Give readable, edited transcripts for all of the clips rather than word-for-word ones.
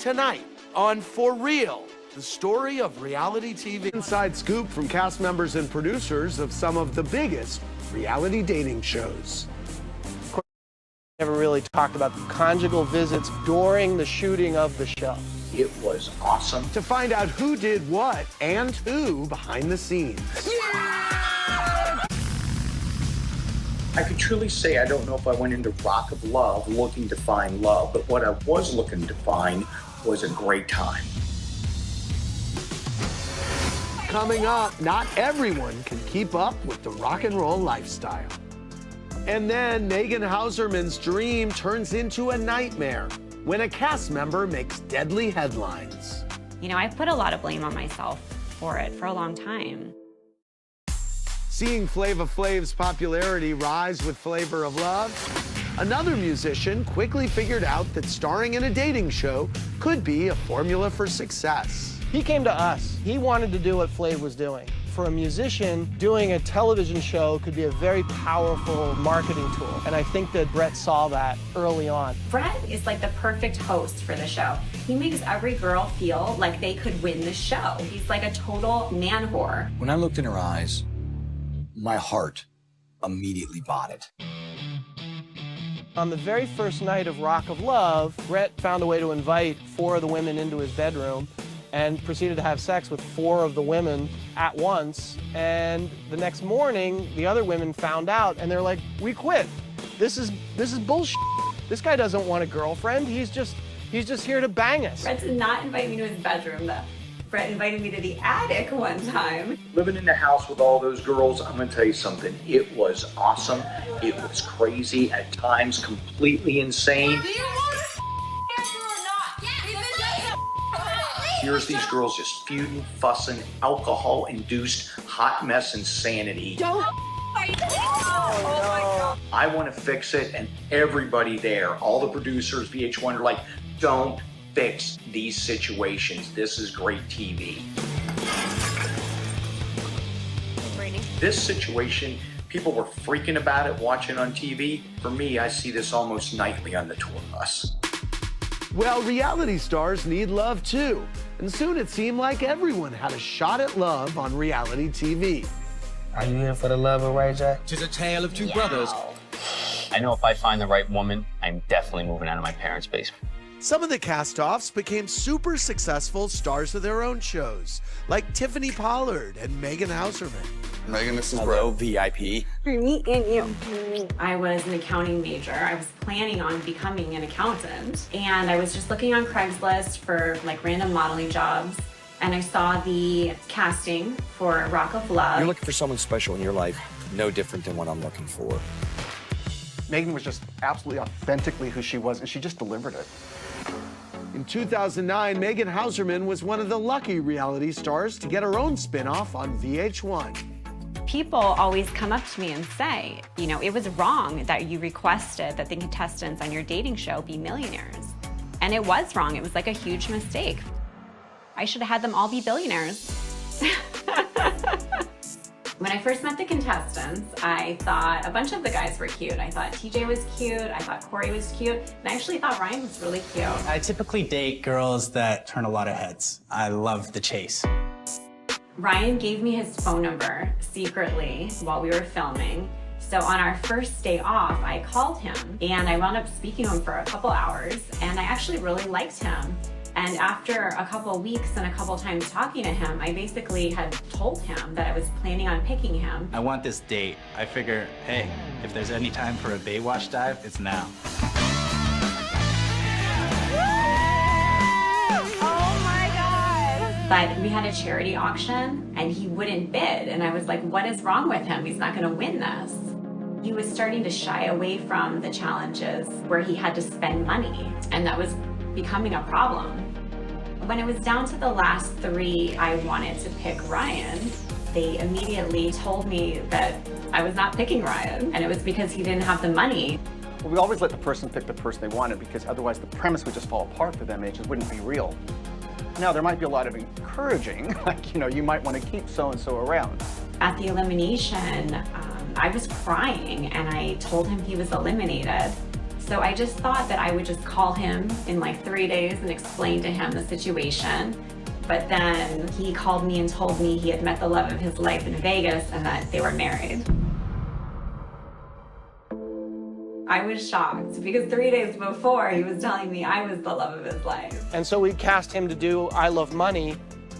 tonight on For Real, the story of reality TV. Inside scoop from cast members and producers of some of the biggest reality dating shows. Never really talked about the conjugal visits during the shooting of the show. It was awesome. To find out who did what and who behind the scenes. I could truly say I don't know if I went into Rock of Love looking to find love, but what I was looking to find was a great time. Coming up, not everyone can keep up with the rock and roll lifestyle. And then Megan Hauserman's dream turns into a nightmare when a cast member makes deadly headlines. You know, I've put a lot of blame on myself for it for a long time. Seeing Flava Flav's popularity rise with Flavor of Love, another musician quickly figured out that starring in a dating show could be a formula for success. He came to us. He wanted to do what Flav was doing. For a musician, doing a television show could be a very powerful marketing tool. And I think that Brett saw that early on. Brett is like the perfect host for the show. He makes every girl feel like they could win the show. He's like a total man whore. When I looked in her eyes, my heart immediately bought it. On the very first night of Rock of Love, Brett found a way to invite 4 of the women into his bedroom and proceeded to have sex with 4 of the women at once. And the next morning, the other women found out and they're like, we quit. This is bullshit. This guy doesn't want a girlfriend. He's just here to bang us. Brett did not invite me to his bedroom though. Brett invited me to the attic one time. Living in the house with all those girls, I'm gonna tell you something. It was awesome. It was crazy, at times completely insane. Here's these girls just feuding, fussing, alcohol-induced hot mess insanity. I want to fix it, and everybody there, all the producers, VH1, are like, don't fix these situations. This is great TV. This situation, people were freaking about it, watching on TV. For me, I see this almost nightly on the tour bus. Well, reality stars need love too. And soon it seemed like everyone had a shot at love on reality TV. Are you here for the love of Ray J? Tis a tale of two brothers. I know if I find the right woman, I'm definitely moving out of my parents' basement. Some of the cast-offs became super successful stars of their own shows, like Tiffany Pollard and Megan Hauserman. Megan, this is Hello, VIP. For me and you. I was an accounting major. I was planning on becoming an accountant. And I was just looking on Craigslist for like random modeling jobs. And I saw the casting for Rock of Love. You're looking for someone special in your life, no different than what I'm looking for. Megan was just absolutely authentically who she was, and she just delivered it. In 2009, Megan Hauserman was one of the lucky reality stars to get her own spin-off on VH1. People always come up to me and say, you know, it was wrong that you requested that the contestants on your dating show be millionaires. And it was wrong. It was like a huge mistake. I should have had them all be billionaires. When I first met the contestants, I thought a bunch of the guys were cute. I thought TJ was cute, I thought Corey was cute, and I actually thought Ryan was really cute. I typically date girls that turn a lot of heads. I love the chase. Ryan gave me his phone number secretly while we were filming. So on our first day off, I called him and I wound up speaking to him for a couple hours, and I actually really liked him. And after a couple weeks and a couple times talking to him, I basically had told him that I was planning on picking him. I want this date. I figure, hey, if there's any time for a Baywatch dive, it's now. Oh my God. But we had a charity auction and he wouldn't bid. And I was like, what is wrong with him? He's not gonna win this. He was starting to shy away from the challenges where he had to spend money. And that was becoming a problem. When it was down to the last 3, I wanted to pick Ryan. They immediately told me that I was not picking Ryan, and it was because he didn't have the money. Well, we always let the person pick the person they wanted, because otherwise the premise would just fall apart for them and it just wouldn't be real. Now, there might be a lot of encouraging, like, you know, you might want to keep so-and-so around. At the elimination, I was crying, and I told him he was eliminated. So I just thought that I would just call him in like 3 days and explain to him the situation. But then he called me and told me he had met the love of his life in Vegas and that they were married. I was shocked because 3 days before he was telling me I was the love of his life. And so we cast him to do I Love Money,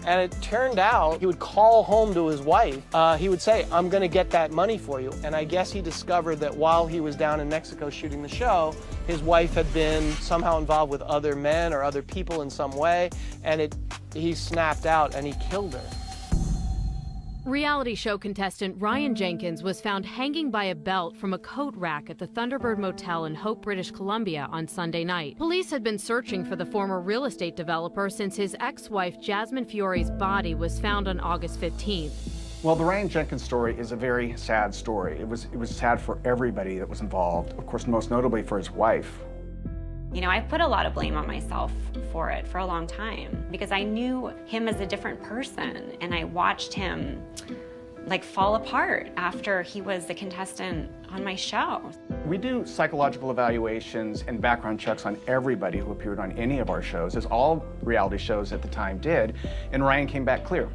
and it turned out he would call home to his wife. He would say, I'm gonna get that money for you. And I guess he discovered that while he was down in Mexico shooting the show, his wife had been somehow involved with other men or other people in some way, and he snapped out and he killed her. Reality show contestant Ryan Jenkins was found hanging by a belt from a coat rack at the Thunderbird Motel in Hope, British Columbia on Sunday night. Police had been searching for the former real estate developer since his ex-wife Jasmine Fiore's body was found on August 15th. Well, the Ryan Jenkins story is a very sad story. It was sad for everybody that was involved, of course, most notably for his wife. You know, I put a lot of blame on myself for it for a long time because I knew him as a different person and I watched him like fall apart after he was the contestant on my show. We do psychological evaluations and background checks on everybody who appeared on any of our shows, as all reality shows at the time did, and Ryan came back clear.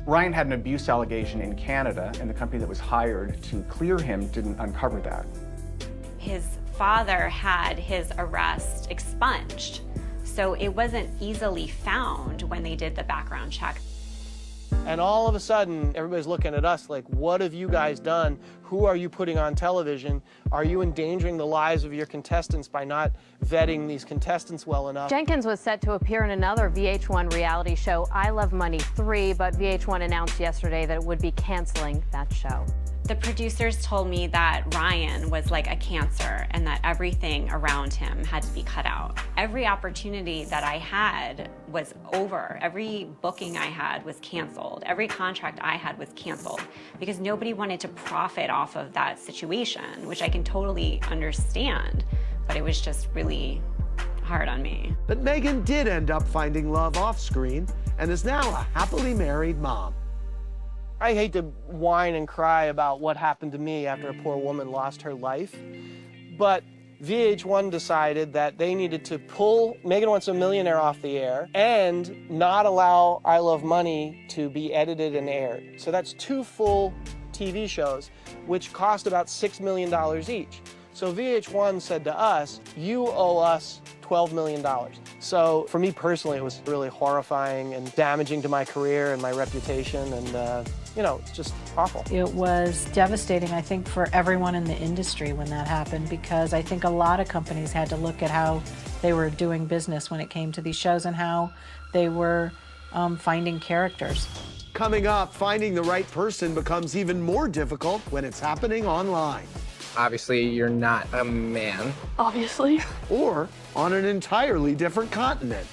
Ryan had an abuse allegation in Canada, and the company that was hired to clear him didn't uncover that. His father had his arrest expunged, so it wasn't easily found when they did the background check. And all of a sudden, everybody's looking at us like, what have you guys done? Who are you putting on television? Are you endangering the lives of your contestants by not vetting these contestants well enough? Jenkins was set to appear in another VH1 reality show, I Love Money 3, but VH1 announced yesterday that it would be canceling that show. The producers told me that Ryan was like a cancer and that everything around him had to be cut out. Every opportunity that I had was over. Every booking I had was canceled. Every contract I had was canceled because nobody wanted to profit off of that situation, which I can totally understand, but it was just really hard on me. But Megan did end up finding love off screen and is now a happily married mom. I hate to whine and cry about what happened to me after a poor woman lost her life, but VH1 decided that they needed to pull Megan Wants a Millionaire off the air and not allow I Love Money to be edited and aired. So that's 2 full TV shows, which cost about $6 million each. So VH1 said to us, you owe us $12 million. So for me personally, it was really horrifying and damaging to my career and my reputation, and you know, it's just awful. It was devastating, I think, for everyone in the industry when that happened, because I think a lot of companies had to look at how they were doing business when it came to these shows and how they were finding characters. Coming up, finding the right person becomes even more difficult when it's happening online. Obviously, you're not a man. Obviously. Or on an entirely different continent.